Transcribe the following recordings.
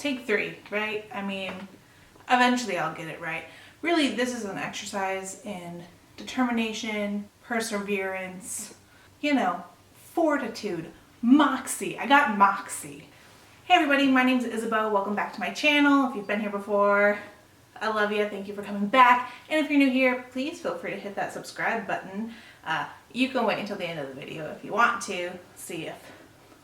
take 3, right? I mean, eventually I'll get it right. Really, this is an exercise in determination, perseverance, you know, fortitude, moxie. I got moxie. Hey everybody, my name's Isabeau. Welcome back to my channel. If you've been here before, I love you. Thank you for coming back. And if you're new here, please feel free to hit that subscribe button. You can wait until the end of the video if you want to see if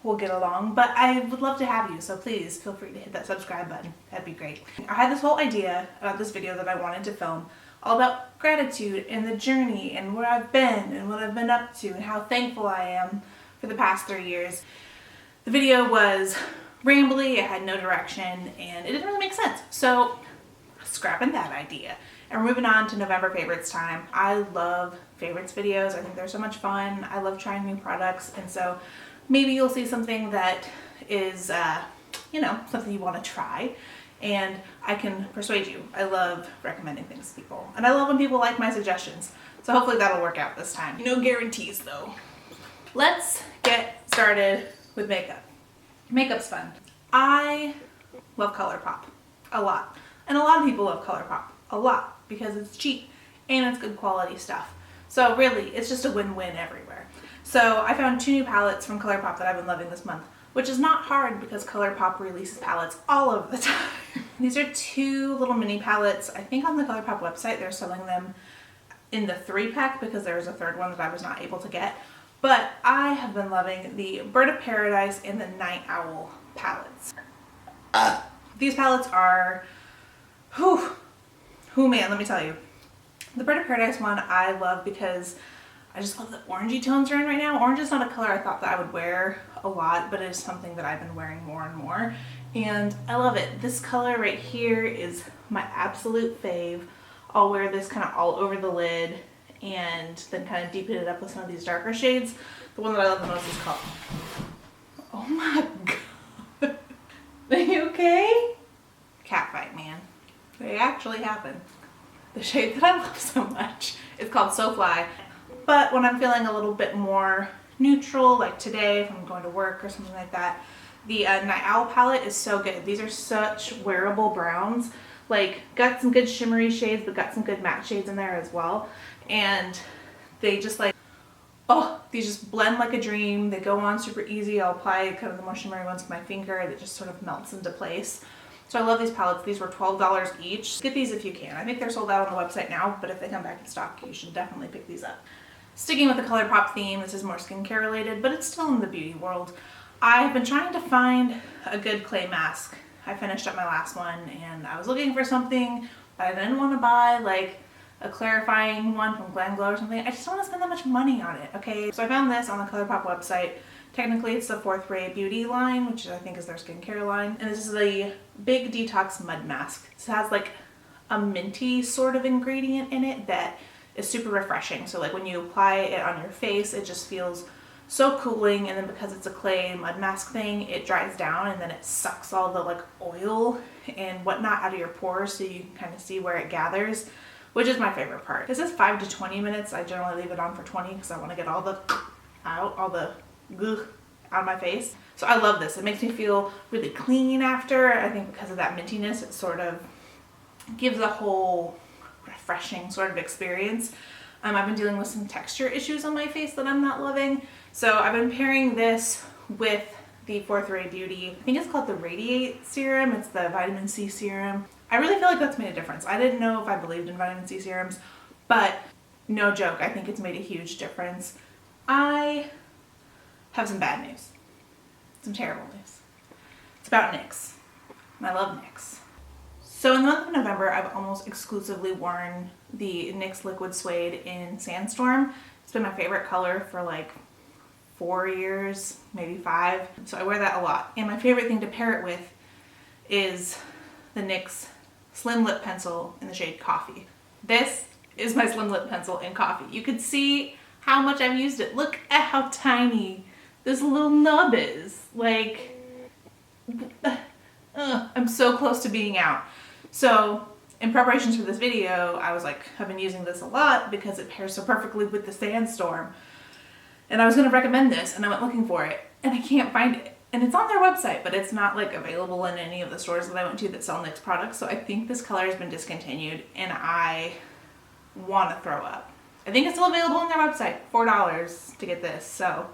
we'll get along, but I would love to have you, so please feel free to hit that subscribe button. That'd be great. I had this whole idea about this video that I wanted to film all about gratitude and the journey and where I've been and what I've been up to and how thankful I am for the past 3 years. The video was rambly, it had no direction, and it didn't really make sense. So scrapping that idea. And we're moving on to November favorites time. I love favorites videos. I think they're so much fun. I love trying new products, and so maybe you'll see something that is, you know, something you want to try, and I can persuade you. I love recommending things to people, and I love when people like my suggestions. So hopefully that'll work out this time. No guarantees though. Let's get started with makeup. Makeup's fun. I love ColourPop a lot, and a lot of people love ColourPop a lot because it's cheap and it's good quality stuff. So really, it's just a win-win everywhere. So I found 2 new palettes from ColourPop that I've been loving this month, which is not hard because ColourPop releases palettes all over the time. These are 2 little mini palettes. I think on the ColourPop website they're selling them in the 3-pack because there was a 3rd one that I was not able to get. But I have been loving the Bird of Paradise and the Night Owl palettes. These palettes are, whew man, let me tell you. The Bird of Paradise one I love because I just love the orangey tones we're in right now. Orange is not a color I thought that I would wear a lot, but it is something that I've been wearing more and more, and I love it. This color right here is my absolute fave. I'll wear this kind of all over the lid and then kind of deepen it up with some of these darker shades. The one that I love the most is called, oh my god, are you okay? Catfight, man. They actually happen. The shade that I love so much is called So Fly. But when I'm feeling a little bit more neutral, like today if I'm going to work or something like that, the Night Owl palette is so good. These are such wearable browns. Like, got some good shimmery shades, but got some good matte shades in there as well. And they just like, oh, these just blend like a dream. They go on super easy. I'll apply kind of the more shimmery ones with my finger and it just sort of melts into place. So I love these palettes. These were $12 each. Get these if you can. I think they're sold out on the website now, but if they come back in stock, you should definitely pick these up. Sticking with the ColourPop theme, this is more skincare related, but it's still in the beauty world. I have been trying to find a good clay mask. I finished up my last one and I was looking for something, but I didn't want to buy like a clarifying one from GlamGlow or something. I just don't want to spend that much money on it, okay? So I found this on the ColourPop website. Technically it's the 4th Ray Beauty line, which I think is their skincare line. And this is the Big Detox Mud Mask. This has like a minty sort of ingredient in it that is super refreshing. So like when you apply it on your face, it just feels so cooling, and then because it's a clay mud mask thing, it dries down and then it sucks all the like oil and whatnot out of your pores so you can kind of see where it gathers, which is my favorite part. This is 5 to 20 minutes. I generally leave it on for 20 because I want to get all the all the out of my face. So I love this. It makes me feel really clean after. I think because of that mintiness, it sort of gives a whole refreshing sort of experience. I've been dealing with some texture issues on my face that I'm not loving. So I've been pairing this with the 4th Ray Beauty. I think it's called the Radiate Serum. It's the vitamin C serum. I really feel like that's made a difference. I didn't know if I believed in vitamin C serums, but no joke, I think it's made a huge difference. I have some bad news. Some terrible news. It's about NYX. And I love NYX. So in the month of November, I've almost exclusively worn the NYX Liquid Suede in Sandstorm. It's been my favorite color for like 4 years, maybe 5. So I wear that a lot. And my favorite thing to pair it with is the NYX Slim Lip Pencil in the shade Coffee. This is my Slim Lip Pencil in Coffee. You can see how much I've used it. Look at how tiny this little nub is. Like, I'm so close to being out. So in preparations for this video, I was like, I've been using this a lot because it pairs so perfectly with the Sandstorm. And I was going to recommend this and I went looking for it and I can't find it. And it's on their website, but it's not like available in any of the stores that I went to that sell NYX products. So I think this color has been discontinued and I want to throw up. I think it's still available on their website, $4 to get this. So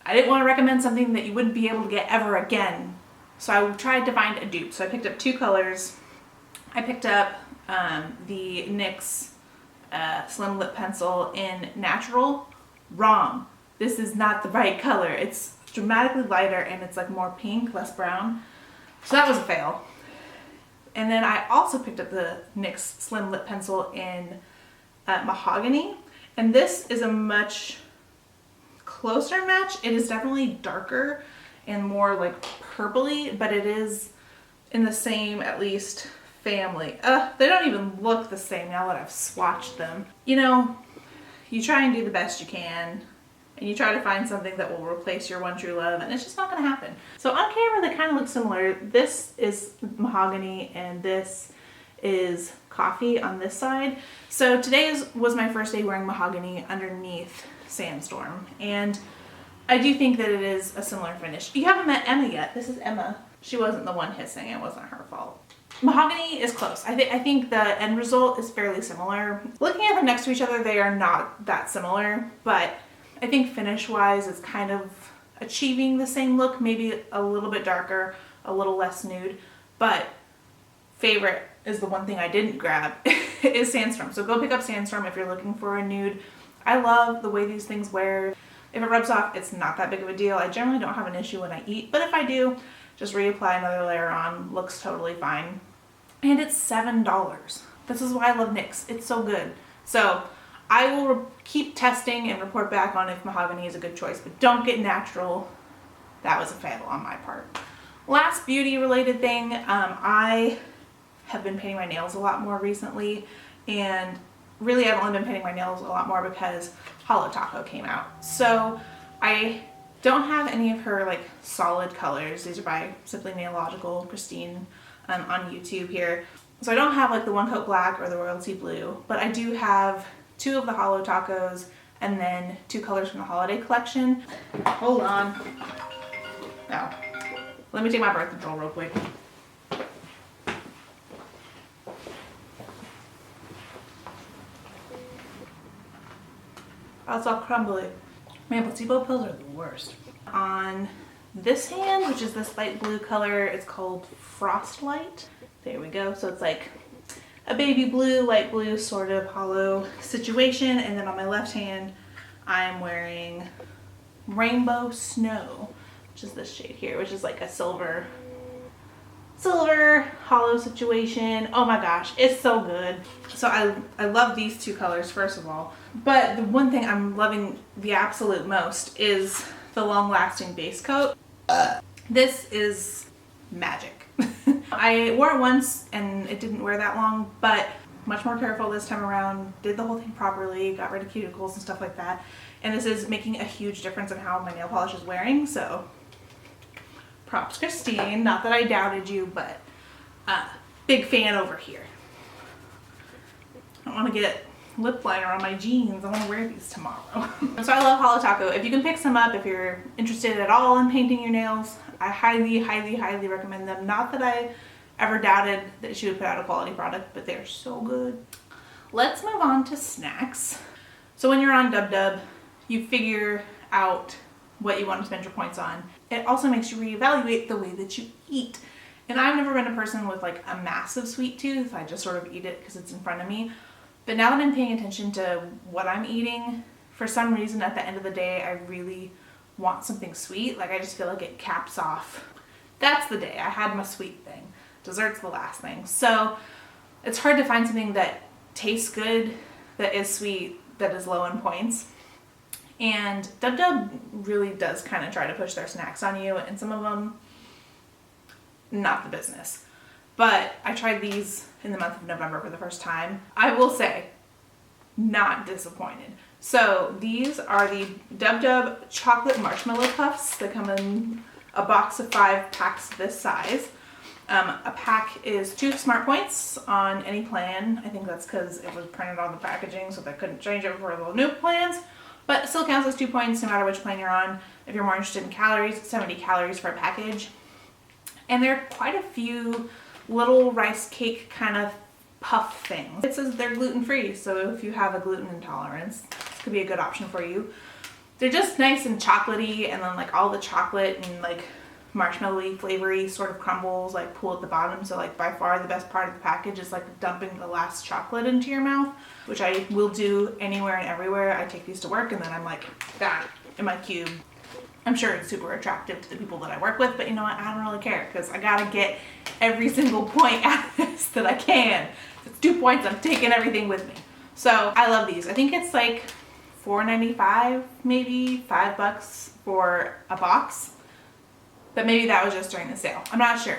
I didn't want to recommend something that you wouldn't be able to get ever again. So I tried to find a dupe. So I picked up 2 colors. I picked up the NYX Slim Lip Pencil in Natural. Wrong. This is not the right color. It's dramatically lighter and it's like more pink, less brown. So that was a fail. And then I also picked up the NYX Slim Lip Pencil in Mahogany. And this is a much closer match. It is definitely darker and more like purpley, but it is in the same, at least, family. They don't even look the same now that I've swatched them. You know, you try and do the best you can, and you try to find something that will replace your one true love, and it's just not gonna happen. So on camera, they kind of look similar. This is Mahogany, and this is Coffee on this side. So today was my first day wearing Mahogany underneath Sandstorm, and I do think that it is a similar finish. You haven't met Emma yet. This is Emma. She wasn't the one hissing. It wasn't her fault. Mahogany is close. I think the end result is fairly similar. Looking at them next to each other, they are not that similar, but I think finish-wise, it's kind of achieving the same look, maybe a little bit darker, a little less nude, but favorite is the one thing I didn't grab is Sandstorm. So go pick up Sandstorm if you're looking for a nude. I love the way these things wear. If it rubs off, it's not that big of a deal. I generally don't have an issue when I eat, but if I do, just reapply another layer on. Looks totally fine. And it's $7. This is why I love NYX. It's so good. So I will keep testing and report back on if Mahogany is a good choice, but don't get Natural. That was a fail on my part. Last beauty related thing, I have been painting my nails a lot more recently, and really I've only been painting my nails a lot more because Holo Taco came out. So I don't have any of her like solid colors. These are by Simply Nailogical, Christine on YouTube here. So I don't have like the One Coat Black or the Royalty Blue, but I do have 2 of the Holo Tacos and then 2 colors from the holiday collection. Hold on. No. Let me take my birth control real quick. Oh, it's all crumbly. Man, placebo pills are the worst. On this hand, which is this light blue color, it's called Frostlight. There we go. So it's like a baby blue, light blue sort of hollow situation. And then on my left hand, I'm wearing Rainbow Snow, which is this shade here, which is like a silver hollow situation. Oh my gosh, it's so good. So I love these 2 colors, first of all. But the one thing I'm loving the absolute most is the long-lasting base coat. This is magic. I wore it once and it didn't wear that long, but much more careful this time around. Did the whole thing properly, got rid of cuticles and stuff like that. And this is making a huge difference in how my nail polish is wearing, so props Christine. Not that I doubted you, but big fan over here. I don't want to get lip liner on my jeans. I want to wear these tomorrow. So I love Holo Taco. If you can pick some up, if you're interested at all in painting your nails, I highly, highly, highly recommend them. Not that I ever doubted that she would put out a quality product, but they're so good. Let's move on to snacks. So when you're on Dub, you figure out what you want to spend your points on. It also makes you reevaluate the way that you eat. And I've never been a person with like a massive sweet tooth. I just sort of eat it because it's in front of me. But now that I'm paying attention to what I'm eating, for some reason at the end of the day, I really want something sweet. Like I just feel like it caps off. That's the day. I had my sweet thing. Dessert's the last thing. So it's hard to find something that tastes good, that is sweet, that is low in points. And Dub really does kind of try to push their snacks on you, and some of them, not the business. But I tried these in the month of November for the first time. I will say, not disappointed. So these are the Dub chocolate marshmallow puffs. They come in a box of 5 packs this size. A pack is 2 smart points on any plan. I think that's because it was printed on the packaging, so they couldn't change it for the new plans. But it still counts as 2 points no matter which plan you're on. If you're more interested in calories, 70 calories for a package. And there are quite a few little rice cake kind of puff things. It says they're gluten-free, so if you have a gluten intolerance, this could be a good option for you. They're just nice and chocolatey, and then like all the chocolate and like marshmallowy, flavory sort of crumbles like pool at the bottom. So like by far the best part of the package is like dumping the last chocolate into your mouth, which I will do anywhere and everywhere. I take these to work and then I'm like that in my cube. I'm sure it's super attractive to the people that I work with, but you know what? I don't really care because I gotta get every single point out of this that I can. If it's 2 points, I'm taking everything with me. So I love these. I think it's like $4.95, maybe $5 for a box. But maybe that was just during the sale. I'm not sure.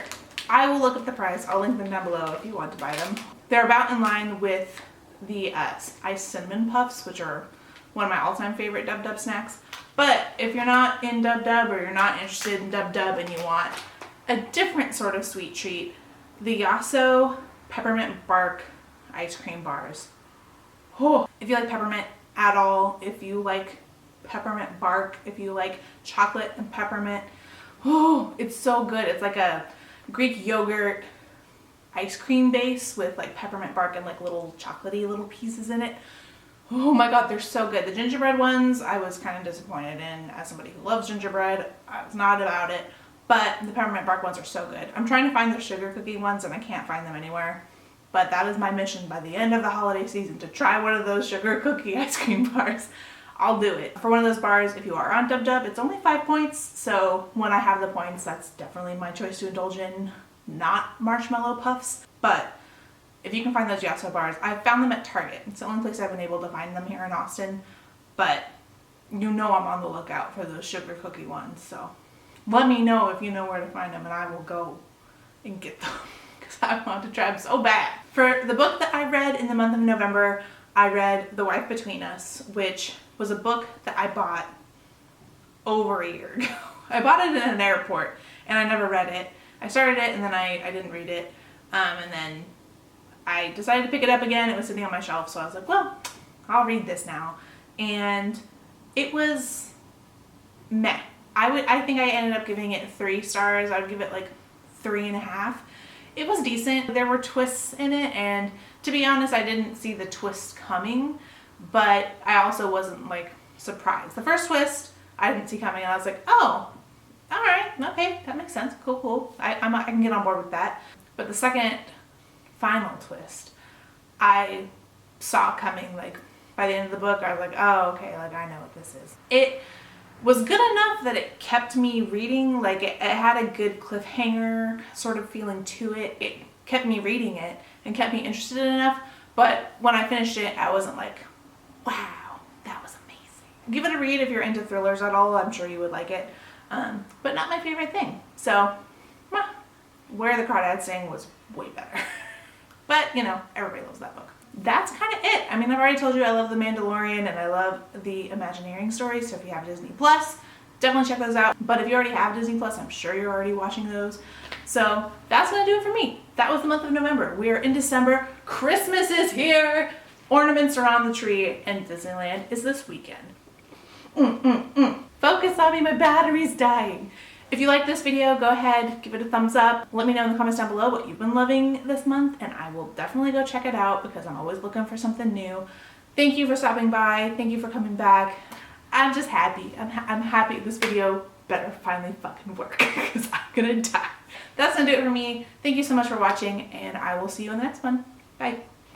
I will look up the price. I'll link them down below if you want to buy them. They're about in line with the iced cinnamon puffs, which are one of my all-time favorite Dub Dub snacks. But if you're not in Dub Dub or you're not interested in Dub Dub and you want a different sort of sweet treat, the Yasso peppermint bark ice cream bars. Oh, if you like peppermint at all, if you like peppermint bark, if you like chocolate and peppermint, oh, it's so good. It's like a Greek yogurt ice cream base with like peppermint bark and like little chocolatey little pieces in it. Oh my god, they're so good. The gingerbread ones I was kind of disappointed in. As somebody who loves gingerbread, I was not about it. But the peppermint bark ones are so good. I'm trying to find the sugar cookie ones and I can't find them anywhere. But that is my mission by the end of the holiday season, to try one of those sugar cookie ice cream bars. I'll do it. For one of those bars, if you are on Dub Dub, it's only 5 points. So when I have the points, that's definitely my choice to indulge in, not marshmallow puffs. But if you can find those Yasso bars, I found them at Target. It's the only place I've been able to find them here in Austin. But you know I'm on the lookout for those sugar cookie ones. So let me know if you know where to find them and I will go and get them because I want to try them so bad. For the book that I read in the month of November, I read The Wife Between Us, which was a book that I bought over a year ago. I bought it in an airport and I never read it. I started it and then I didn't read it. And then I decided to pick it up again. It was sitting on my shelf, so I was like, well, I'll read this now. And it was meh. I think I ended up giving it 3 stars. I would give it like 3.5. It was decent. There were twists in it, and to be honest, I didn't see the twist coming, but I also wasn't like surprised. The first twist I didn't see coming, and I was like, oh, all right, okay, that makes sense. Cool. I can get on board with that. But the second final twist I saw coming, like by the end of the book. I was like, oh, okay, like I know what this is. It was good enough that it kept me reading. Like it had a good cliffhanger sort of feeling to it. It kept me reading it and kept me interested enough. But when I finished it, I wasn't like, wow, that was amazing. Give it a read if you're into thrillers at all. I'm sure you would like it. But not my favorite thing. So, Where the Crawdads Sing was way better. But, you know, everybody loves that book. That's kind of it. I mean, I've already told you I love The Mandalorian and I love the Imagineering stories. So if you have Disney Plus, definitely check those out. But if you already have Disney Plus, I'm sure you're already watching those. So that's going to do it for me. That was the month of November. We are in December. Christmas is here. Ornaments are on the tree and Disneyland is this weekend. Focus on me, my battery's dying. If you like this video, go ahead, give it a thumbs up. Let me know in the comments down below what you've been loving this month, and I will definitely go check it out because I'm always looking for something new. Thank you for stopping by. Thank you for coming back. I'm just happy. I'm happy this video better finally fucking work because I'm gonna die. That's gonna do it for me. Thank you so much for watching, and I will see you in the next one. Bye.